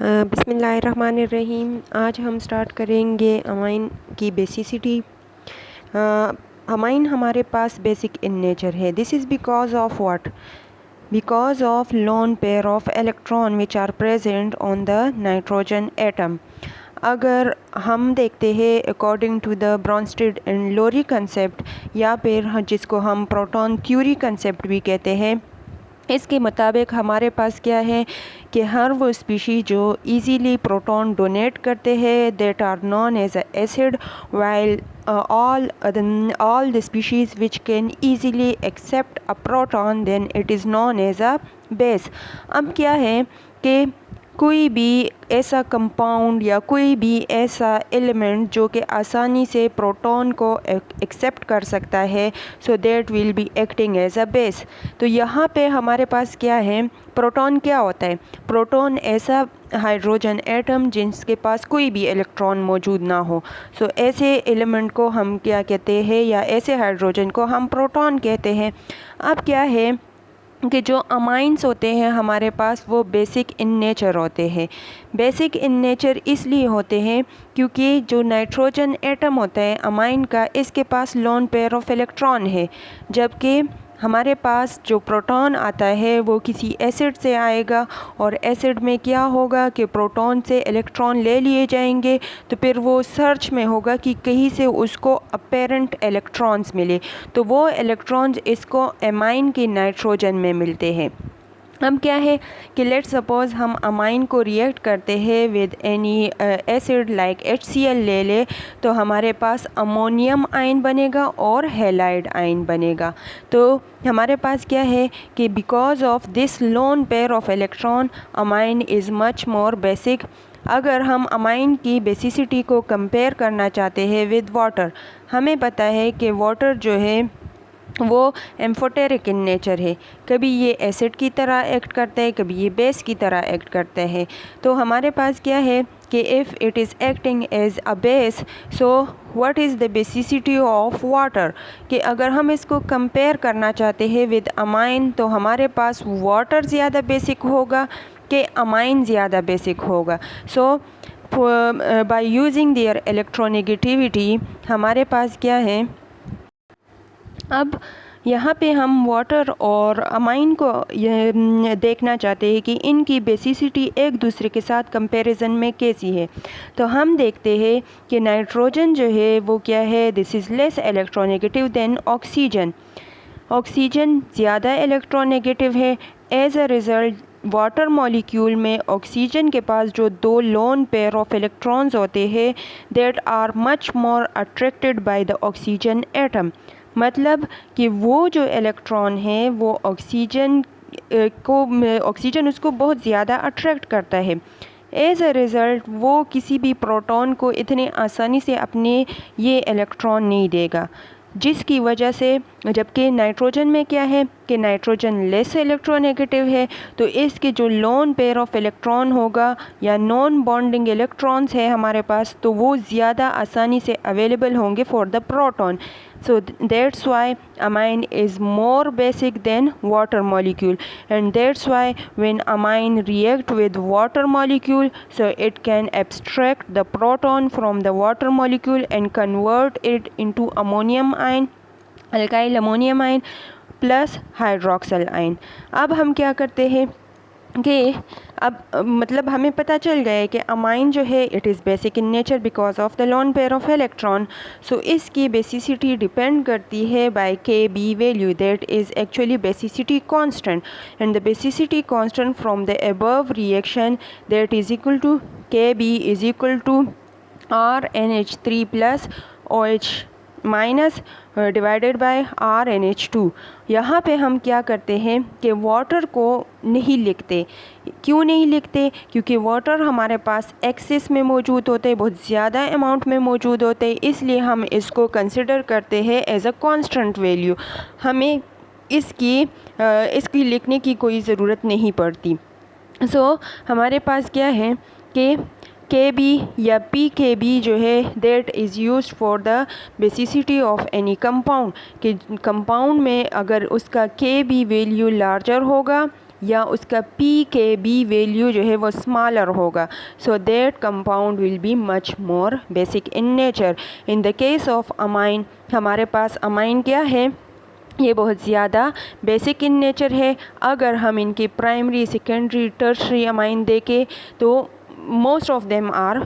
बिस्मिल्लाहिर्रहमानिर्रहीम। आज हम स्टार्ट करेंगे अमाइन की बेसिसिटी। अमाइन हमारे पास बेसिक इन नेचर है। This is because of what? Because of lone pair of electron which are present on the nitrogen atom. अगर हम देखते हैं according to the Bronsted and Lowry concept, या फिर जिसको हम प्रोटॉन थ्योरी कंसेप्ट भी कहते हैं, इसके मुताबिक हमारे पास क्या है कि हर वो स्पीशी जो इजीली प्रोटॉन डोनेट करते हैं that are known as a acid, while all the species which can easily accept a proton then it is known as a base। अब क्या है कि कोई भी ऐसा कंपाउंड या कोई भी ऐसा एलिमेंट जो कि आसानी से प्रोटॉन को एक्सेप्ट कर सकता है, so that will be acting as a base. तो यहाँ पे हमारे पास क्या है, प्रोटॉन क्या होता है? प्रोटॉन ऐसा हाइड्रोजन एटम जिसके पास कोई भी इलेक्ट्रॉन मौजूद ना हो। सो ऐसे एलिमेंट को हम क्या कहते हैं, या ऐसे हाइड्रोजन को हम प्रोटॉन कहते हैं। अब क्या है कि जो अमाइंस होते हैं हमारे पास वो बेसिक इन नेचर होते हैं। बेसिक इन नेचर इसलिए होते हैं क्योंकि जो नाइट्रोजन एटम होता है अमाइन का, इसके पास लोन पेयर ऑफ इलेक्ट्रॉन है, जबकि हमारे पास जो प्रोटॉन आता है वो किसी एसिड से आएगा, और एसिड में क्या होगा कि प्रोटॉन से इलेक्ट्रॉन ले लिए जाएंगे, तो फिर वो सर्च में होगा कि कहीं से उसको अपेरेंट इलेक्ट्रॉन्स मिले, तो वो इलेक्ट्रॉन्स इसको एमाइन के नाइट्रोजन में मिलते हैं। अब क्या है कि लेट सपोज़ हम अमाइन को रिएक्ट करते हैं with any acid like HCl ले ले, तो हमारे पास अमोनियम आयन बनेगा और हैलाइड आयन बनेगा। तो हमारे पास क्या है कि because of this loan pair of electron amine is much more basic. अगर हम अमाइन की बेसिसिटी को कंपेयर करना चाहते हैं विद वाटर, हमें पता है कि वाटर जो है वो एम्फोटेरिक इन नेचर है। कभी ये एसिड की तरह एक्ट करता है, कभी ये बेस की तरह एक्ट करता है। तो हमारे पास क्या है कि if it is acting as a base, so what is the basicity of water? कि अगर हम इसको कंपेयर करना चाहते हैं विद अमाइन, तो हमारे पास वाटर ज़्यादा बेसिक होगा कि अमाइन ज़्यादा बेसिक होगा। सो बाय यूजिंग देयर इलेक्ट्रोनेगेटिविटी हमारे पास क्या है, अब यहाँ पे हम वाटर और अमाइन को ये देखना चाहते हैं कि इनकी बेसिसिटी एक दूसरे के साथ कंपैरिजन में कैसी है। तो हम देखते हैं कि नाइट्रोजन जो है वो क्या है, this is less electronegative than oxygen. Oxygen ज़्यादा इलेक्ट्रोनेगेटिव है। As a result water molecule में ऑक्सीजन के पास जो दो लोन पेयर ऑफ इलेक्ट्रॉन्स होते हैं that are much more attracted by the oxygen atom. मतलब कि वो जो इलेक्ट्रॉन है वो ऑक्सीजन उसको बहुत ज़्यादा अट्रैक्ट करता है। एज अ रिज़ल्ट वो किसी भी प्रोटॉन को इतने आसानी से अपने ये इलेक्ट्रॉन नहीं देगा, जिसकी वजह से, जबकि नाइट्रोजन में क्या है कि नाइट्रोजन लेस इलेक्ट्रोनेगेटिव है, तो इसके जो लोन पेयर ऑफ इलेक्ट्रॉन होगा या नॉन बॉन्डिंग इलेक्ट्रॉन्स है हमारे पास, तो वो ज़्यादा आसानी से अवेलेबल होंगे for the proton. So that's why amine is more basic than water molecule, and that's why when amine react with water molecule, so it can abstract the proton from the water molecule and convert it into ammonium ion, alkyl ammonium ion plus hydroxyl ion. अब हम क्या करते हैं कि अब मतलब हमें पता चल गया है कि अमाइन जो है it is basic in nature because of the lone pair of electron. So इसकी बेसिसिटी डिपेंड करती है by Kb value, that is actually basicity constant, and the basicity constant from the above reaction that is equal to Kb is equal to RnH3 plus OH minus divided by RnH2। यहाँ पे हम क्या करते हैं कि water को नहीं लिखते। क्यों नहीं लिखते? क्योंकि वाटर हमारे पास एक्सेस में मौजूद होते हैं, बहुत ज़्यादा अमाउंट में मौजूद होते हैं, इसलिए हम इसको कंसिडर करते हैं एज अ कांस्टेंट वैल्यू। हमें इसकी लिखने की कोई ज़रूरत नहीं पड़ती। सो हमारे पास क्या है कि Kb या pKb जो है that is used for the basicity of any compound, कि कंपाउंड में अगर उसका Kb वैल्यू लार्जर होगा या उसका pKb वैल्यू जो है वो स्मॉलर होगा, so that compound will be much more basic in nature. In the case of amine, हमारे पास अमाइन क्या है, ये बहुत ज़्यादा बेसिक इन नेचर है। अगर हम इनकी प्राइमरी, सेकेंडरी, टर्शरी अमाइन देखें तो most of them are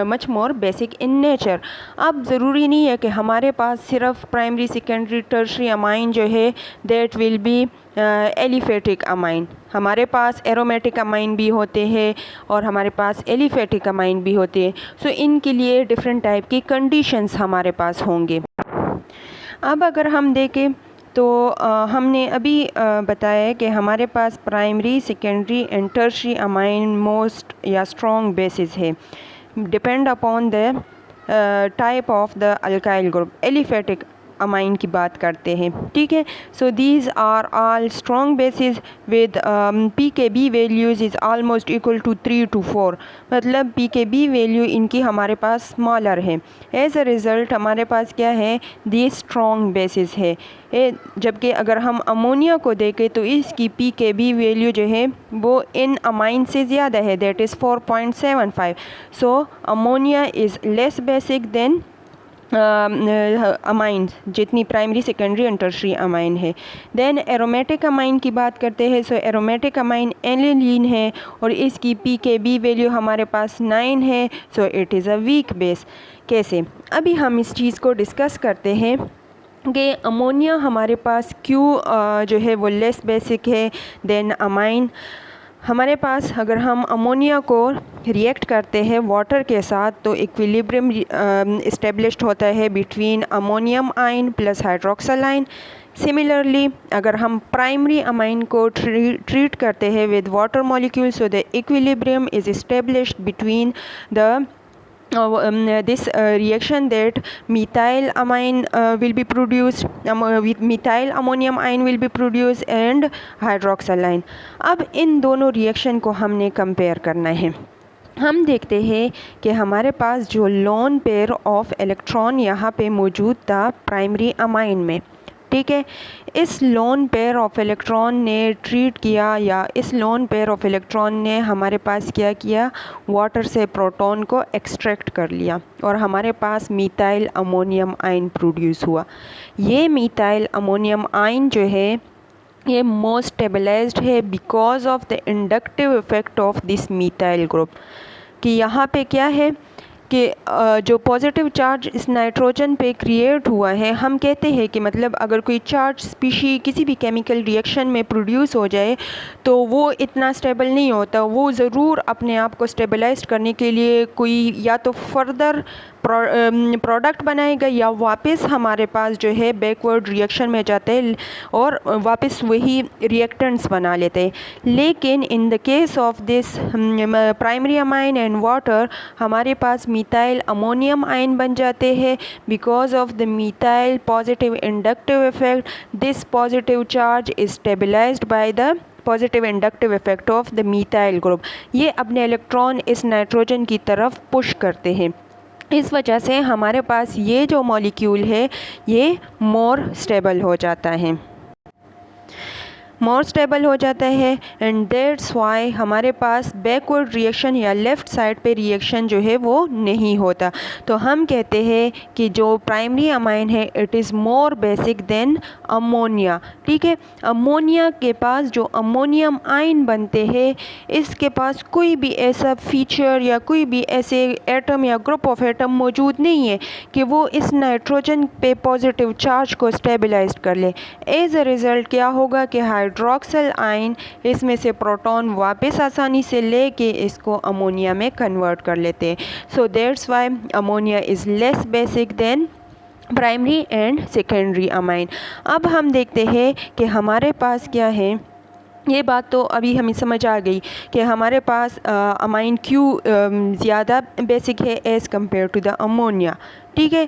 much more basic in nature. अब ज़रूरी नहीं है कि हमारे पास सिर्फ प्राइमरी, सेकेंडरी, टर्शरी अमाइन जो है that will B aliphatic amine. हमारे पास एरोमेटिक अमाइन भी होते हैं और हमारे पास एलिफेटिक अमाइन भी होते हैं। सो इनके लिए डिफरेंट टाइप की कंडीशंस हमारे पास होंगे। अब अगर हम देखें तो हमने अभी बताया है कि हमारे पास primary, secondary and tertiary amine most या स्ट्रॉन्ग बेसिस है, depend upon the type of the alkyl group. Aliphatic amine की बात करते हैं, ठीक है। So these are all strong basis with pKb values is almost equal to 3 to 4, मतलब pKb value इनकी हमारे पास स्मॉलर है। एज अ रिज़ल्ट हमारे पास क्या है, दी स्ट्रॉन्ग बेसिस है। जबकि अगर हम अमोनिया को देखें तो इसकी pKb वैल्यू जो है वो इन अमाइन से ज़्यादा है, that is 4.75। So ammonia is less basic than amine, जितनी primary, secondary and tertiary amine है। देन एरोमेटिक अमाइन की बात करते हैं। सो एरोमेटिक अमाइन एनिलीन है और इसकी pKb वैल्यू हमारे पास 9 है, so it is a weak base. कैसे, अभी हम इस चीज़ को डिस्कस करते हैं कि अमोनिया हमारे पास क्यों जो है वो लेस बेसिक है देन अमाइन। हमारे पास अगर हम अमोनिया को रिएक्ट करते हैं वाटर के साथ तो इक्विलिब्रियम इस्टेब्लिश्ड होता है between ammonium ion plus hydroxyl ion. Similarly अगर हम प्राइमरी अमाइन को ट्रीट करते हैं with water molecule, so the equilibrium is established between the this reaction that methyl amine will be produced, with methyl ammonium ion will be produced and hydroxyl ion। अब इन दोनों reaction को हमने compare करना है। हम देखते हैं कि हमारे पास जो लोन पेयर ऑफ इलेक्ट्रॉन यहाँ पे मौजूद था प्राइमरी अमाइन में, ठीक है, इस लोन पेयर ऑफ इलेक्ट्रॉन ने ट्रीट किया या इस लोन पेयर ऑफ इलेक्ट्रॉन ने हमारे पास क्या किया, वाटर से प्रोटॉन को एक्सट्रैक्ट कर लिया और हमारे पास मीथाइल अमोनियम आयन प्रोड्यूस हुआ। ये मीथाइल अमोनियम आयन जो है ये मोस्ट स्टेबलाइज्ड है because of the inductive effect of this methyl group. कि यहाँ पे क्या है कि जो पॉजिटिव चार्ज इस नाइट्रोजन पे क्रिएट हुआ है, हम कहते हैं कि मतलब अगर कोई चार्ज स्पीशी किसी भी केमिकल रिएक्शन में प्रोड्यूस हो जाए तो वो इतना स्टेबल नहीं होता, वो ज़रूर अपने आप को स्टेबलाइज करने के लिए कोई या तो फर्दर प्रोडक्ट बनाएगा या वापस हमारे पास जो है बैकवर्ड रिएक्शन में जाते हैं और वापस वही रिएक्टेंट्स बना लेते हैं। लेकिन in the case of this primary amine and water हमारे पास मीथाइल अमोनियम आयन बन जाते हैं because of the methyl positive inductive effect. This positive charge is stabilised by the positive inductive effect of the methyl group. ये अपने electron इस nitrogen की तरफ पुश करते हैं। इस वजह से हमारे पास ये जो मॉलिक्यूल है ये मोर स्टेबल हो जाता है, मोर स्टेबल हो जाता है एंड दैट्स वाई हमारे पास बैकवर्ड रिएक्शन या लेफ़्ट साइड पे रिएक्शन जो है वो नहीं होता। तो हम कहते हैं कि जो प्राइमरी अमाइन है it is more basic than ammonia, ठीक है। अमोनिया के पास जो अमोनियम आयन बनते हैं इसके पास कोई भी ऐसा फीचर या कोई भी ऐसे एटम या ग्रुप ऑफ एटम मौजूद नहीं है कि वो इस नाइट्रोजन पे पॉजिटिव चार्ज को स्टेबलाइज कर ले। एज अ रिज़ल्ट क्या होगा कि हाइड्रोक्सल आयन इसमें से प्रोटॉन वापस आसानी से लेके इसको अमोनिया में कन्वर्ट कर लेते हैं। So that's why ammonia is less basic than primary and secondary amine. अब हम देखते हैं कि हमारे पास क्या है। ये बात तो अभी हमें समझ आ गई कि हमारे पास अमाइन क्यों ज़्यादा बेसिक है as compare to the ammonia, ठीक है।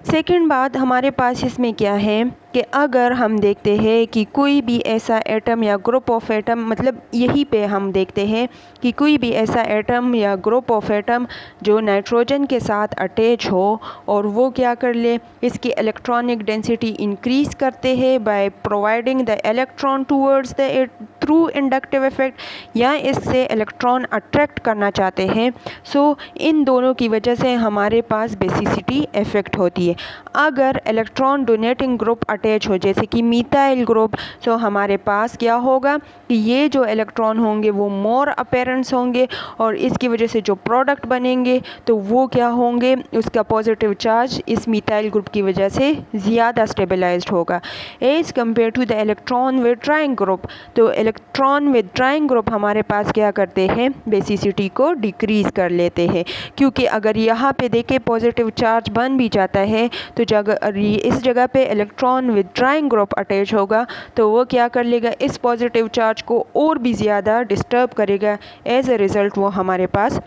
सेकंड बात हमारे पास इसमें क्या है कि अगर हम देखते हैं कि कोई भी ऐसा एटम या ग्रुप ऑफ एटम, मतलब यहीं पे हम देखते हैं कि कोई भी ऐसा एटम या ग्रुप ऑफ एटम जो नाइट्रोजन के साथ अटैच हो और वो क्या कर ले, इसकी इलेक्ट्रॉनिक डेंसिटी इंक्रीज करते हैं by providing the electron towards the through inductive effect, या इससे इलेक्ट्रॉन अट्रैक्ट करना चाहते हैं। सो इन दोनों की वजह से हमारे पास बेसिसिटी इफेक्ट होती है। अगर इलेक्ट्रॉन डोनेटिंग ग्रुप अटैच हो जैसे कि मीथाइल ग्रुप, सो हमारे पास क्या होगा कि ये जो इलेक्ट्रॉन होंगे वो मोर अपेरेंस होंगे और इसकी वजह से जो प्रोडक्ट बनेंगे तो वो क्या होंगे, उसका पॉजिटिव चार्ज इस मीथाइल ग्रुप की वजह से ज़्यादा स्टेबलाइज्ड होगा as compare to the electron withdrawing group. तो इलेक्ट्रॉन विद ट्राइंग ग्रुप हमारे पास क्या करते हैं, बेसिसिटी को डिक्रीज़ कर लेते हैं, क्योंकि अगर यहाँ पे देखें पॉजिटिव चार्ज बन भी जाता है तो इस जगह पे electron withdrawing group attach होगा तो वो क्या कर लेगा, इस पॉजिटिव चार्ज को और भी ज़्यादा डिस्टर्ब करेगा। एज अ रिज़ल्ट वो हमारे पास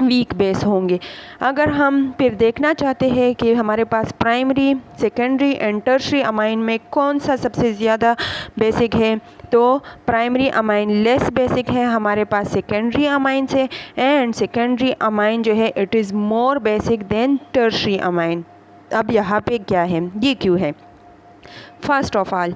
वीक बेस होंगे। अगर हम फिर देखना चाहते हैं कि हमारे पास primary, secondary and tertiary amine में कौन सा सबसे ज़्यादा बेसिक है, तो प्राइमरी अमाइन लेस बेसिक है हमारे पास सेकेंडरी अमाइन से, एंड सेकेंडरी अमाइन जो है it is more basic than tertiary amine. अब यहाँ पे क्या है, ये क्यों है? First of all,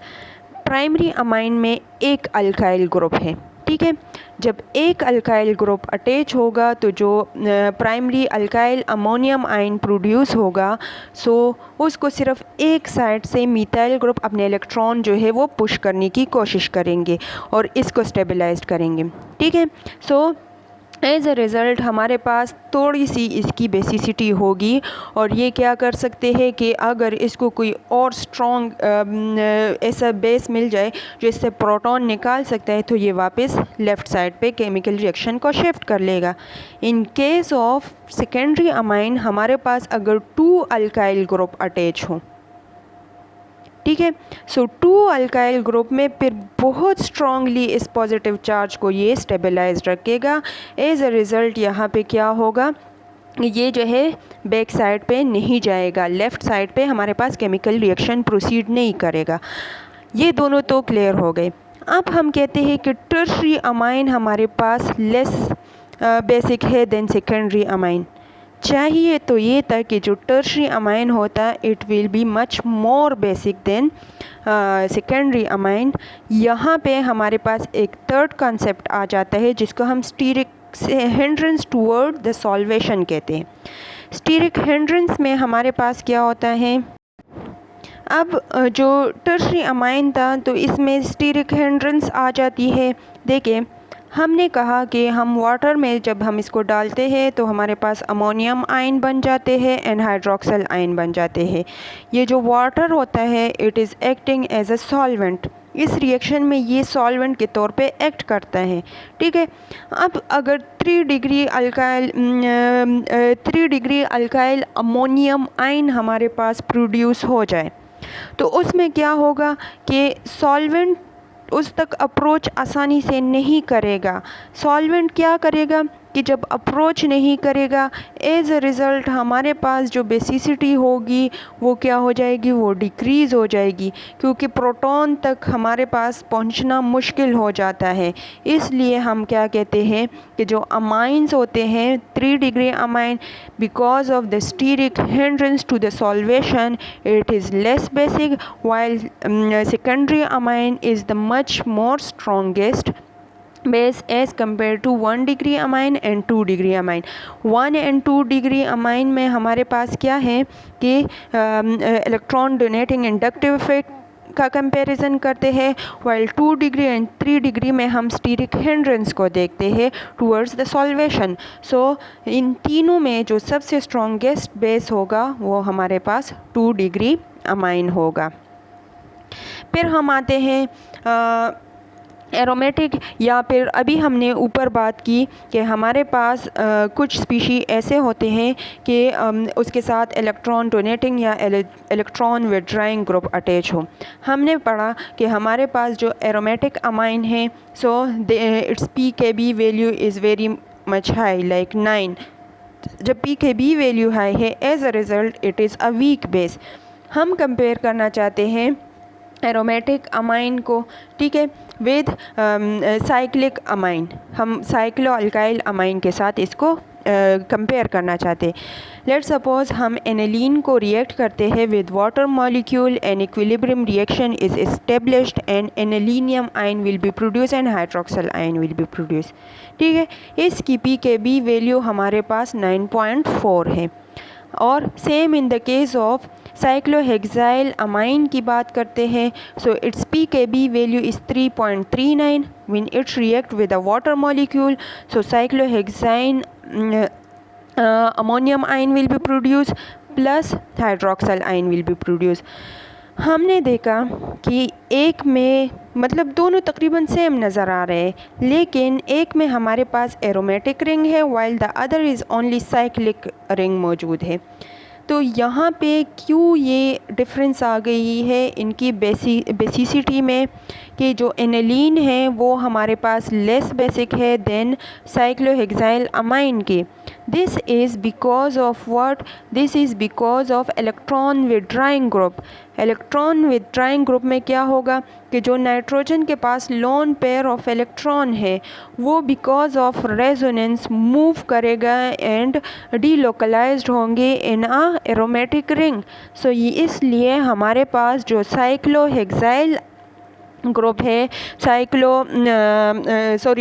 primary amine में एक अल्काइल ग्रुप है, ठीक है। जब एक अल्काइल ग्रुप अटैच होगा तो जो primary alkyl ammonium ion produce होगा, सो उसको सिर्फ एक साइड से मीथाइल ग्रुप अपने इलेक्ट्रॉन जो है वो पुश करने की कोशिश करेंगे और इसको स्टेबलाइज्ड करेंगे, ठीक है। सो एज अ रिज़ल्ट हमारे पास थोड़ी सी इसकी बेसिसिटी होगी और ये क्या कर सकते हैं कि अगर इसको कोई और स्ट्रॉन्ग ऐसा बेस मिल जाए जो इससे प्रोटॉन निकाल सकता है तो ये वापस लेफ़्ट साइड पे केमिकल रिएक्शन को शिफ्ट कर लेगा। In case of secondary amine हमारे पास अगर 2 अल्काइल ग्रुप अटैच हो, ठीक है, सो 2 अल्काइल ग्रुप में फिर बहुत स्ट्रांगली इस पॉजिटिव चार्ज को ये स्टेबलाइज रखेगा। एज अ रिज़ल्ट यहाँ पे क्या होगा, ये जो है बैक साइड पे नहीं जाएगा, लेफ़्ट साइड पे हमारे पास केमिकल रिएक्शन प्रोसीड नहीं करेगा। ये दोनों तो क्लियर हो गए। अब हम कहते हैं कि टर्शरी अमाइन हमारे पास लेस बेसिक है देन सेकेंडरी अमाइन। चाहिए तो ये था कि जो टर्शरी अमाइन होता है it will be much more basic than secondary amine. यहाँ पे हमारे पास एक थर्ड कॉन्सेप्ट आ जाता है जिसको हम steric hindrance toward the solvation कहते हैं। स्टीरिक हिंड्रेंस में हमारे पास क्या होता है, अब जो टर्शरी अमाइन था तो इसमें स्टीरिक हिंड्रेंस आ जाती है। देखिए, हमने कहा कि हम वाटर में जब हम इसको डालते हैं तो हमारे पास अमोनियम आयन बन जाते हैं एंड हाइड्रोक्सिल आयन बन जाते हैं। ये जो वाटर होता है it is acting as a solvent, इस रिएक्शन में ये सॉल्वेंट के तौर पे एक्ट करता है, ठीक है। अब अगर 3 डिग्री अल्काइल अमोनियम आयन हमारे पास प्रोड्यूस हो जाए तो उसमें क्या होगा कि सॉल्वेंट उस तक अप्रोच आसानी से नहीं करेगा। सॉल्वेंट क्या करेगा कि जब अप्रोच नहीं करेगा, एज अ रिज़ल्ट हमारे पास जो बेसिसिटी होगी वो क्या हो जाएगी, वो डिक्रीज़ हो जाएगी, क्योंकि प्रोटॉन तक हमारे पास पहुंचना मुश्किल हो जाता है। इसलिए हम क्या कहते हैं कि जो अमाइंस होते हैं 3 degree amine, because of the steric hindrance to the solvation it is less basic, while secondary amine is the much more strongest base as compared to 1 degree amine and 2 degree amine। 1 and 2 degree amine में हमारे पास क्या है कि electron donating inductive effect का comparison करते हैं, while 2 degree and 3 degree में हम स्टीरिक हिंड्रेंस को देखते हैं टूवर्ड्स द सॉल्वेशन। सो इन तीनों में जो सबसे स्ट्रॉन्गेस्ट बेस होगा वो हमारे पास 2 डिग्री अमाइन होगा। फिर हम आते हैं एरोमेटिक, या फिर अभी हमने ऊपर बात की कि हमारे पास कुछ स्पीशी ऐसे होते हैं कि उसके साथ इलेक्ट्रॉन डोनेटिंग या इलेक्ट्रॉन विड्रॉइंग ग्रुप अटैच हो। हमने पढ़ा कि हमारे पास जो एरोमेटिक अमाइन है so its pKb value is very much high like 9। जब pKb वैल्यू हाई है as a result it is a weak base. हम कंपेयर करना चाहते हैं एरोमेटिक अमाइन को, ठीक है, विद साइक्लिक अमाइन, हम साइक्लो अल्काइल अमाइन के साथ इसको कंपेयर करना चाहते हैं। लेट्स सपोज हम एनिलीन को रिएक्ट करते हैं with water molecule and equilibrium reaction is established and anilinium ion will be produce and hydroxyl ion will be produce, ठीक है। इसकी पीकेबी वैल्यू हमारे पास 9.4 है। और same in the case of cyclohexyl amine की बात करते हैं, so its pKb value is 3.39 when its react with a water molecule, so cyclohexane ammonium ion will be produce plus hydroxyl ion will be produce. हमने देखा कि एक में मतलब दोनों तकरीबन सेम नज़र आ रहे हैं, लेकिन एक में हमारे पास एरोमेटिक रिंग है while the other is only cyclic ring मौजूद है। तो यहाँ पे क्यों ये डिफरेंस आ गई है इनकी बेसिसिटी में, कि जो एनिलीन है वो हमारे पास लेस बेसिक है देन साइक्लोहेक्साइल अमाइन की। This is because of what, this is because of electron withdrawing group. Electron withdrawing group में क्या होगा कि जो नाइट्रोजन के पास लोन पेयर ऑफ इलेक्ट्रॉन है वो बिकॉज ऑफ रेजोनेंस मूव करेगा एंड डीलोकलाइज्ड होंगे इन अ एरोमेटिक रिंग। सो ये इसलिए हमारे पास जो साइक्लोहेक्साइल ग्रुप है,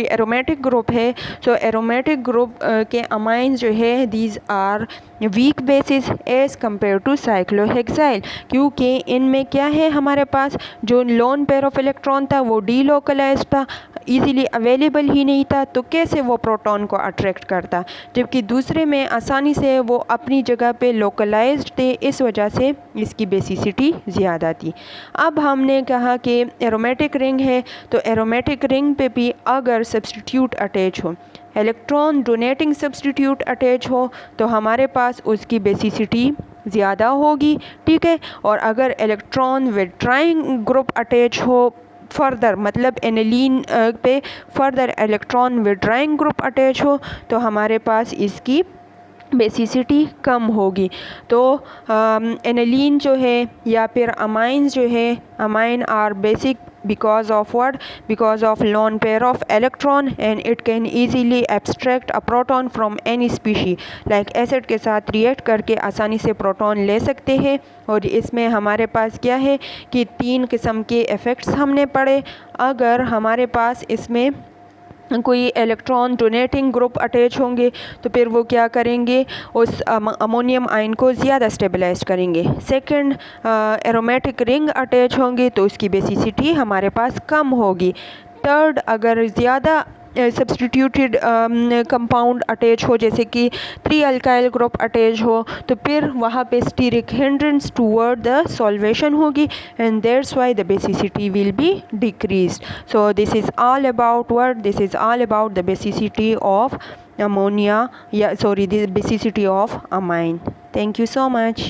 एरोमेटिक ग्रुप है, सो एरोमेटिक ग्रुप के अमाइंस जो है these are weak bases as compare to cyclohexyl, क्योंकि इनमें क्या है हमारे पास जो लोन पेयर ऑफ इलेक्ट्रॉन था वो डीलोकलाइज्ड था, इजीली अवेलेबल ही नहीं था, तो कैसे वो प्रोटॉन को अट्रैक्ट करता, जबकि दूसरे में आसानी से वो अपनी जगह पे लोकलाइज्ड थे, इस वजह से इसकी बेसिसिटी ज़्यादा थी। अब हमने कहा कि एरोमेटिक रिंग है, तो एरोमेटिक रिंग पे भी अगर सब्स्टिट्यूट अटैच हो, इलेक्ट्रॉन डोनेटिंग सब्स्टिट्यूट अटैच हो, तो हमारे पास उसकी बेसिसिटी ज़्यादा होगी, ठीक है। और अगर इलेक्ट्रॉन विड्राइंग ग्रुप अटैच हो फर्दर, मतलब एनिलीन पे further electron withdrawing group attach हो, तो हमारे पास इसकी बेसिसिटी कम होगी। तो एनिलीन जो है या फिर अमाइंस जो है, amine are basic because of what, because of lone pair of electron and it can easily abstract a proton from any species, like acid के साथ रिएक्ट करके आसानी से प्रोटॉन ले सकते हैं। और इसमें हमारे पास क्या है कि 3 किस्म के इफ़ेक्ट्स हमने पढ़े। अगर हमारे पास इसमें कोई इलेक्ट्रॉन डोनेटिंग ग्रुप अटैच होंगे तो फिर वो क्या करेंगे, उस अमोनियम आयन को ज़्यादा स्टेबलाइज करेंगे। सेकंड, एरोमेटिक रिंग अटैच होंगे तो उसकी बेसिसिटी हमारे पास कम होगी। थर्ड, अगर ज़्यादा सब्स्टिट्यूटेड कंपाउंड अटैच हो, जैसे कि 3 अल्काइल ग्रुप अटैच हो, तो फिर वहाँ पे steric hindrance toward the solvation होगी and that's why the basicity will be decreased. So this is all about what, this is all about the basicity of ammonia, या sorry the basicity of amine. Thank you so much.